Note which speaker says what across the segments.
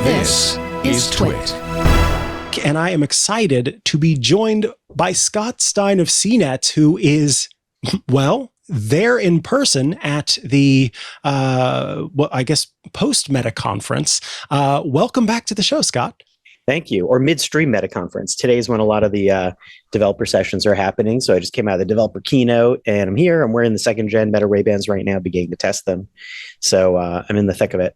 Speaker 1: This is TWiT.
Speaker 2: And I am excited to be joined by Scott Stein of CNET, who is, well, there in person at the, post-Meta conference. Welcome back to the show, Scott.
Speaker 3: Thank you. Or midstream Meta conference. Today is when a lot of the developer sessions are happening. So I just came out of the developer keynote and I'm here. I'm wearing the second gen Meta Ray-Bans right now, beginning to test them. So I'm in the thick of it.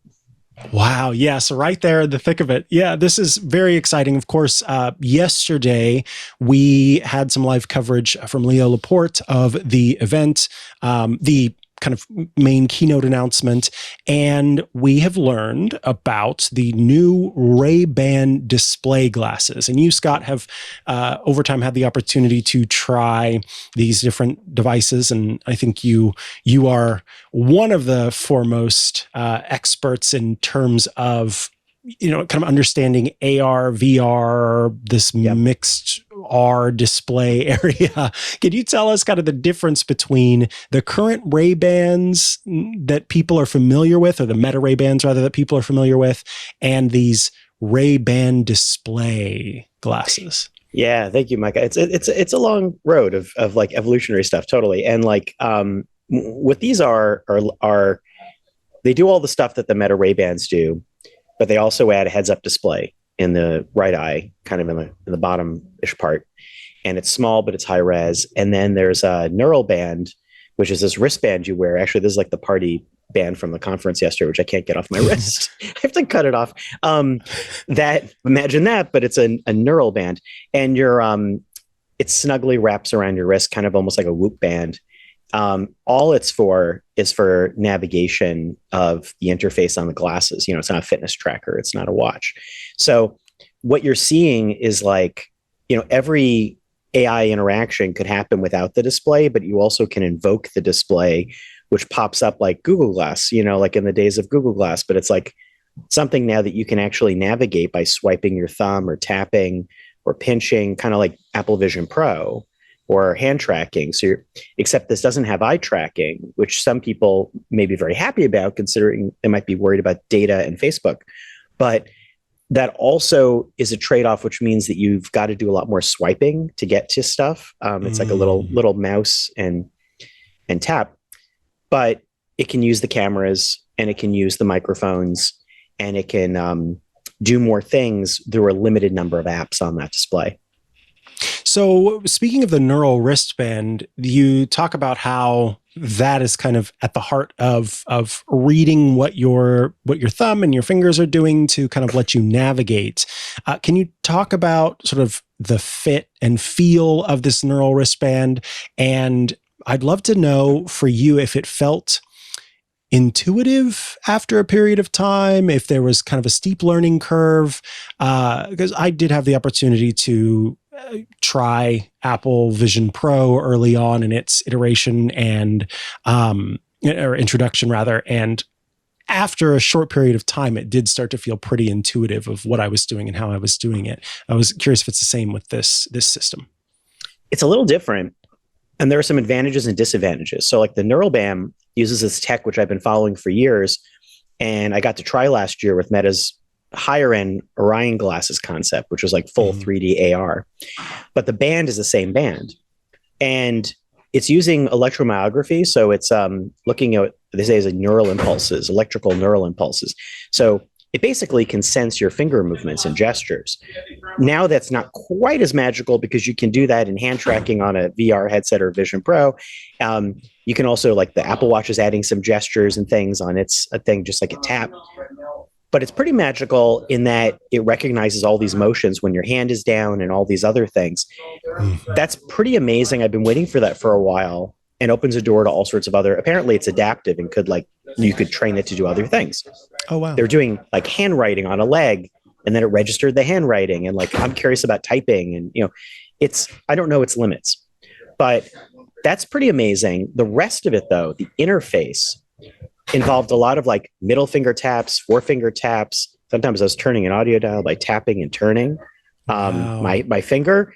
Speaker 2: Wow. Yes. Right there in the thick of it. Yeah, this is very exciting. Of course, yesterday we had some live coverage from Leo Laporte of the event, the kind of main keynote announcement. And we have learned about the new Ray-Ban display glasses. And you, Scott, have over time had the opportunity to try these different devices. And I think you are one of the foremost experts in terms of, kind of understanding AR, VR, this mixed R display area. Can you tell us kind of the difference between the current Ray-Bans that people are familiar with, or the Meta Ray-Bans rather, that people are familiar with, and these Ray-Ban display glasses?
Speaker 3: Yeah, thank you, Micah. It's a long road of like evolutionary stuff, totally. And like what these are they do all the stuff that the Meta Ray-Bans do, but they also add a heads-up display in the right eye, kind of in the bottom-ish part. And it's small, but it's high res. And then there's a neural band, which is this wristband you wear. Actually, this is like the party band from the conference yesterday, which I can't get off my wrist. I have to cut it off. Imagine that, but it's a neural band. And it snugly wraps around your wrist, kind of almost like a Whoop band. All it's for is for navigation of the interface on the glasses. It's not a fitness tracker. It's not a watch. So what you're seeing is like, every AI interaction could happen without the display, but you also can invoke the display, which pops up like Google Glass, like in the days of Google Glass, but it's like something now that you can actually navigate by swiping your thumb or tapping or pinching, kind of like Apple Vision Pro. Or hand tracking. Except this doesn't have eye tracking, which some people may be very happy about, considering they might be worried about data and Facebook. But that also is a trade-off, which means that you've got to do a lot more swiping to get to stuff. It's like a little mouse and tap, but it can use the cameras and it can use the microphones and it can do more things through a limited number of apps on that display.
Speaker 2: So speaking of the neural wristband, you talk about how that is kind of at the heart of reading what your thumb and your fingers are doing to kind of let you navigate. Can you talk about sort of the fit and feel of this neural wristband? And I'd love to know for you if it felt intuitive after a period of time, if there was kind of a steep learning curve, because I did have the opportunity to try Apple Vision Pro early on in its iteration and or introduction rather, and after a short period of time, it did start to feel pretty intuitive of what I was doing and how I was doing it. I was curious if it's the same with this system.
Speaker 3: It's a little different, and there are some advantages and disadvantages. So like the neural band uses this tech, which I've been following for years, and I got to try last year with Meta's higher end Orion glasses concept, which was like full 3D AR. But the band is the same band. And it's using electromyography. So it's looking at, they say, is neural impulses, electrical neural impulses. So it basically can sense your finger movements and gestures. Now that's not quite as magical because you can do that in hand tracking on a VR headset or Vision Pro. You can also, like the Apple Watch is adding some gestures and things on its a thing, just like a tap. But it's pretty magical in that it recognizes all these motions when your hand is down and all these other things. That's pretty amazing. I've been waiting for that for a while, and opens a door to all sorts of other, apparently it's adaptive and you could train it to do other things.
Speaker 2: Oh, wow.
Speaker 3: They're doing like handwriting on a leg, and then it registered the handwriting. And like, I'm curious about typing, and I don't know its limits, but that's pretty amazing. The rest of it though, the interface involved a lot of like middle finger taps, forefinger taps. Sometimes I was turning an audio dial by tapping and turning my finger.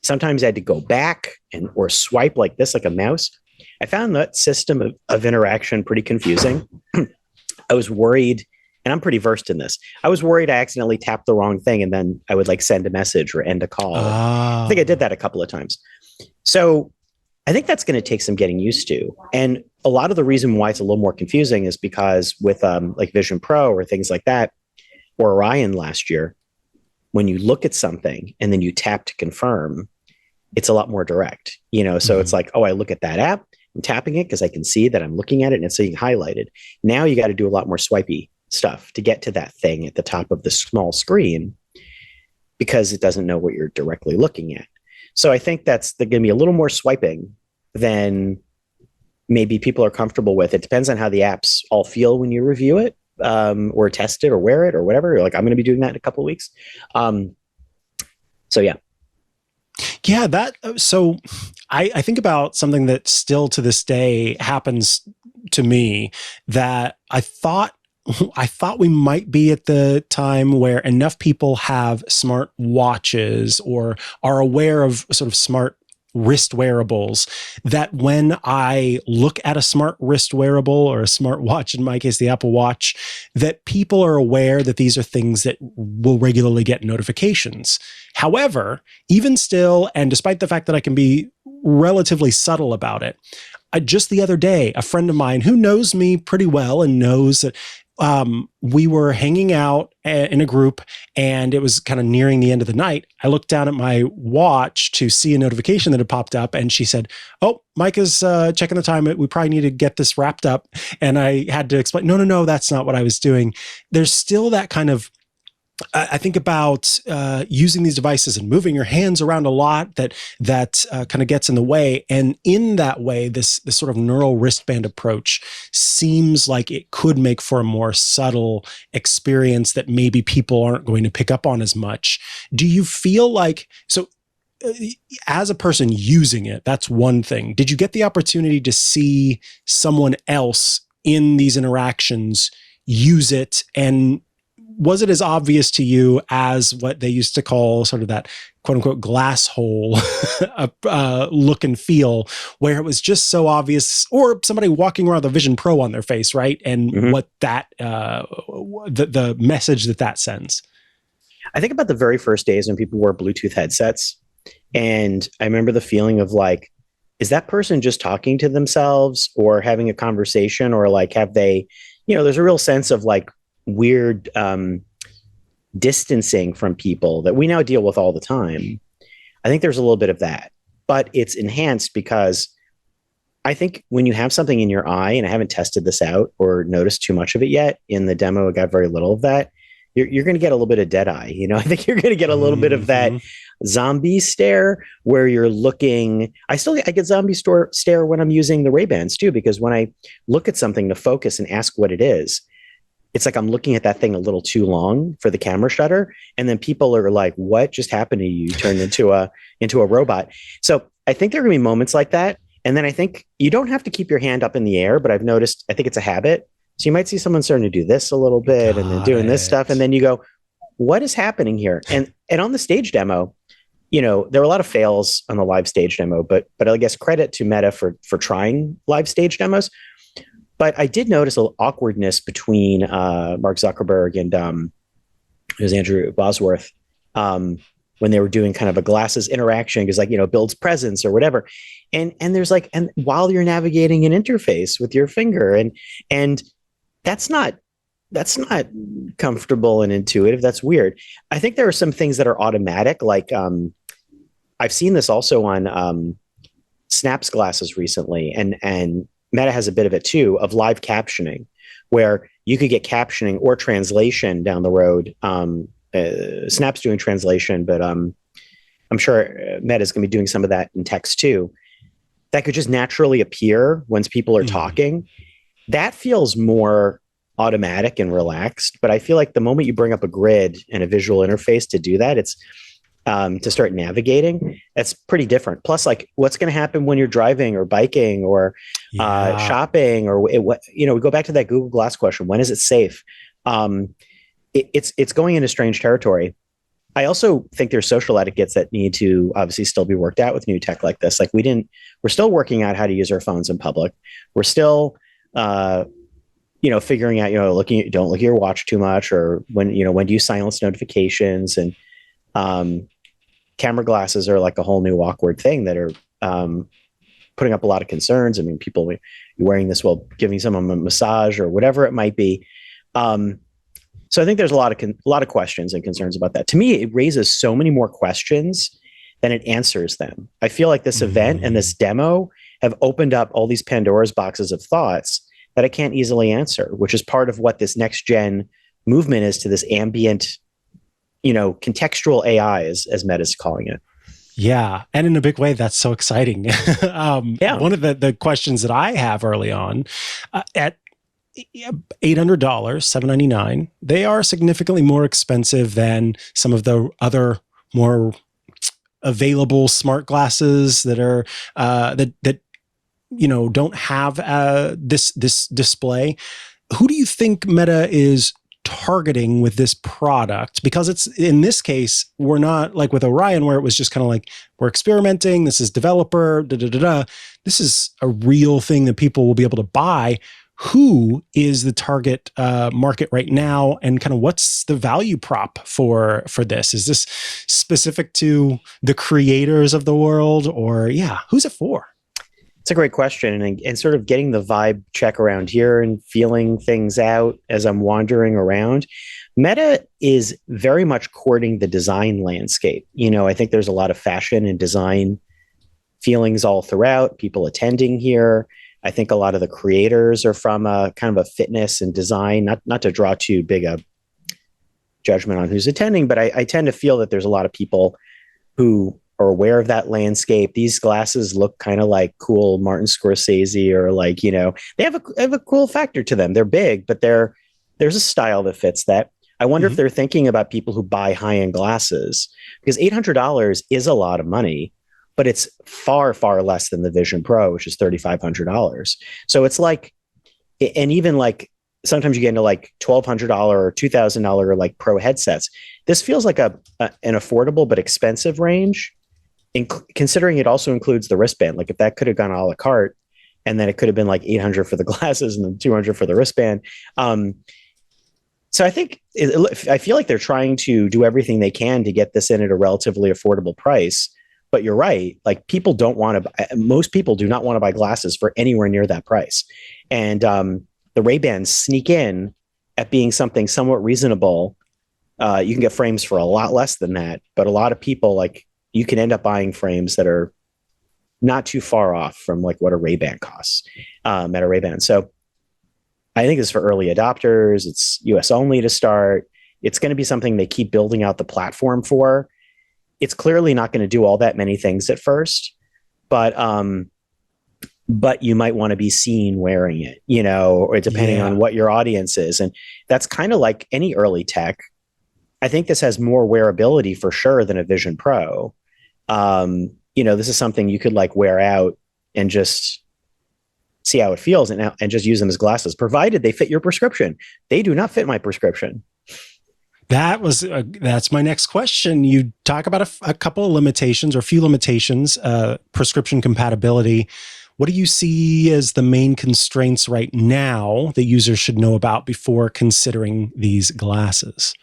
Speaker 3: Sometimes I had to go back or swipe like this, like a mouse. I found that system of interaction pretty confusing. I was worried And I'm pretty versed in this. I was worried I accidentally tapped the wrong thing and then I would like send a message or end a call. I think I did that a couple of times. So I think that's going to take some getting used to. And a lot of the reason why it's a little more confusing is because with like Vision Pro or things like that, or Orion last year, when you look at something and then you tap to confirm, it's a lot more direct, so it's like, oh, I look at that app, I'm tapping it because I can see that I'm looking at it and it's saying highlighted. Now you got to do a lot more swipey stuff to get to that thing at the top of the small screen because it doesn't know what you're directly looking at. So I think that's going to be a little more swiping than maybe people are comfortable with. It depends on how the apps all feel when you review it, or test it or wear it or whatever. You're like, I'm going to be doing that in a couple of weeks. So yeah.
Speaker 2: Yeah, so I think about something that still to this day happens to me that I thought we might be at the time where enough people have smart watches or are aware of sort of smart wrist wearables that when I look at a smart wrist wearable or a smart watch, in my case, the Apple Watch, that people are aware that these are things that will regularly get notifications. However, even still, and despite the fact that I can be relatively subtle about it, just the other day, a friend of mine who knows me pretty well and knows that we were hanging out in a group and it was kind of nearing the end of the night. I looked down at my watch to see a notification that had popped up and she said, "Oh, Mike is checking the time. We probably need to get this wrapped up." And I had to explain, no, that's not what I was doing. There's still that kind of, I think about using these devices and moving your hands around a lot that kind of gets in the way. And in that way, this sort of neural wristband approach seems like it could make for a more subtle experience that maybe people aren't going to pick up on as much. Do you feel like, as a person using it, that's one thing. Did you get the opportunity to see someone else in these interactions use it, and was it as obvious to you as what they used to call sort of that quote unquote glass hole look and feel, where it was just so obvious, or somebody walking around with a Vision Pro on their face, right? And what that, the message that sends?
Speaker 3: I think about the very first days when people wore Bluetooth headsets. And I remember the feeling of like, is that person just talking to themselves or having a conversation, or like, have they, there's a real sense of like, weird distancing from people that we now deal with all the time. I think there's a little bit of that, but it's enhanced because I think when you have something in your eye, and I haven't tested this out or noticed too much of it yet in the demo, I got very little of that. You're going to get a little bit of dead eye. I think you're going to get a little bit of that zombie stare where you're looking. I get zombie stare when I'm using the Ray-Bans too, because when I look at something to focus and ask what it is, it's like I'm looking at that thing a little too long for the camera shutter. And then people are like, what just happened to you? You turned into a robot. So I think there are going to be moments like that. And then I think you don't have to keep your hand up in the air, but I've noticed, I think it's a habit. So you might see someone starting to do this a little bit and then doing this stuff. And then you go, what is happening here? And on the stage demo, there were a lot of fails on the live stage demo, but I guess credit to Meta for trying live stage demos. But I did notice a little awkwardness between Mark Zuckerberg and it was Andrew Bosworth when they were doing kind of a glasses interaction, because builds presence or whatever. And there's like, and while you're navigating an interface with your finger, and that's not comfortable and intuitive. That's weird. I think there are some things that are automatic. Like I've seen this also on Snap's glasses recently, and Meta has a bit of it too, of live captioning, where you could get captioning or translation down the road. Snap's doing translation, but I'm sure Meta's going to be doing some of that in text too. That could just naturally appear once people are talking. That feels more automatic and relaxed. But I feel like the moment you bring up a grid and a visual interface to do that, it's to start navigating, that's pretty different. Plus, like, what's going to happen when you're driving or biking or shopping, or we go back to that Google Glass question. When is it safe? It's going into strange territory. I also think there's social etiquettes that need to obviously still be worked out with new tech like this. Like we're still working out how to use our phones in public. We're still figuring out, don't look at your watch too much, or when do you silence notifications, and camera glasses are like a whole new awkward thing that are putting up a lot of concerns. I mean, people wearing this while giving someone a massage or whatever it might be. So I think there's a lot of questions and concerns about that. To me, it raises so many more questions than it answers them. I feel like this event and this demo have opened up all these Pandora's boxes of thoughts that I can't easily answer, which is part of what this next gen movement is to this ambient, contextual AI, as Meta's calling it.
Speaker 2: Yeah. And in a big way, that's so exciting. One of the questions that I have early on at $800, $799, they are significantly more expensive than some of the other more available smart glasses that are that don't have this display. Who do you think Meta is targeting with this product? Because it's, in this case, we're not like with Orion, where it was just kind of like, we're experimenting, this is developer, This is a real thing that people will be able to buy. Who is the target market right now, and kind of what's the value prop for this? Is this specific to the creators of the world, or who's it for?
Speaker 3: It's a great question, and sort of getting the vibe check around here and feeling things out as I'm wandering around. Meta is very much courting the design landscape. I think there's a lot of fashion and design feelings all throughout, people attending here. I think a lot of the creators are from a kind of a fitness and design, not to draw too big a judgment on who's attending, but I tend to feel that there's a lot of people who are aware of that landscape. These glasses look kind of like cool Martin Scorsese, or like, they have a cool factor to them. They're big, but there's a style that fits that. I wonder if they're thinking about people who buy high-end glasses, because $800 is a lot of money, but it's far, far less than the Vision Pro, which is $3,500. So it's like, and even like sometimes you get into like $1,200 or $2,000 like pro headsets. This feels like an affordable but expensive range, considering it also includes the wristband. Like if that could have gone a la carte, and then it could have been like $800 for the glasses and then $200 for the wristband. So I think I feel like they're trying to do everything they can to get this in at a relatively affordable price. But you're right. Like most people do not want to buy glasses for anywhere near that price. And the Ray-Bans sneak in at being something somewhat reasonable. You can get frames for a lot less than that. But a lot of people, you can end up buying frames that are not too far off from like what a Ray-Ban costs, Meta Ray-Ban. So I think it's for early adopters. It's US only to start. It's going to be something they keep building out the platform for. It's clearly not going to do all that many things at first, but you might want to be seen wearing it, or depending on what your audience is. And that's kind of like any early tech. I think this has more wearability for sure than a Vision Pro. This is something you could like wear out and just see how it feels, and just use them as glasses, provided they fit your prescription. They do not fit my prescription.
Speaker 2: That's my next question. You talk about a couple of limitations, or a few limitations, prescription compatibility. What do you see as the main constraints right now that users should know about before considering these glasses?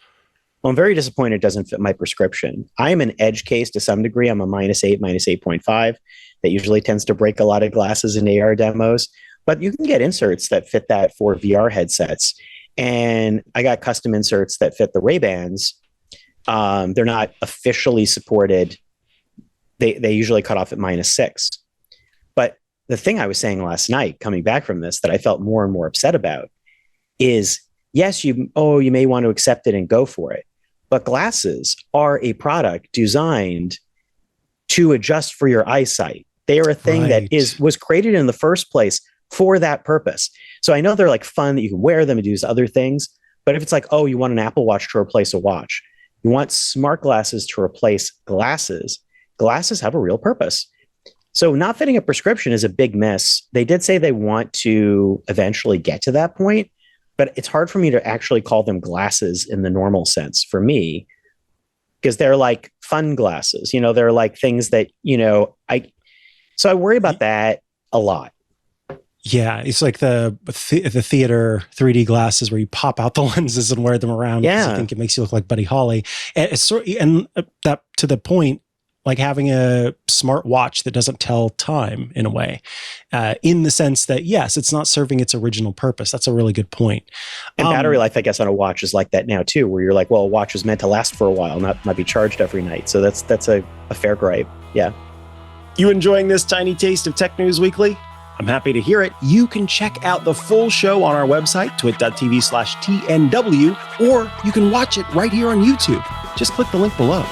Speaker 3: Well, I'm very disappointed it doesn't fit my prescription. I am an edge case to some degree. I'm a -8, -8.5. That usually tends to break a lot of glasses in AR demos. But you can get inserts that fit that for VR headsets. And I got custom inserts that fit the Ray-Bans. They're not officially supported. They usually cut off at -6. But the thing I was saying last night, coming back from this, that I felt more and more upset about is, yes, you may want to accept it and go for it. But glasses are a product designed to adjust for your eyesight. They are a thing that was created in the first place for that purpose. So I know they're like fun that you can wear them and do other things. But if it's like, you want an Apple Watch to replace a watch, you want smart glasses to replace glasses. Glasses have a real purpose. So not fitting a prescription is a big miss. They did say they want to eventually get to that point, but it's hard for me to actually call them glasses in the normal sense for me, because they're like fun glasses. They're like things that, so I worry about that a lot.
Speaker 2: Yeah, it's like the theater 3D glasses where you pop out the lenses and wear them around.
Speaker 3: Yeah.
Speaker 2: I think it makes you look like Buddy Holly. And it's that to the point, like having a smart watch that doesn't tell time in a way, in the sense that, yes, it's not serving its original purpose. That's a really good point.
Speaker 3: And battery life, I guess, on a watch is like that now too, where you're like, well, a watch is meant to last for a while, not be charged every night. So that's a fair gripe. Yeah.
Speaker 2: You enjoying this tiny taste of Tech News Weekly? I'm happy to hear it. You can check out the full show on our website, twit.tv/TNW, or you can watch it right here on YouTube. Just click the link below.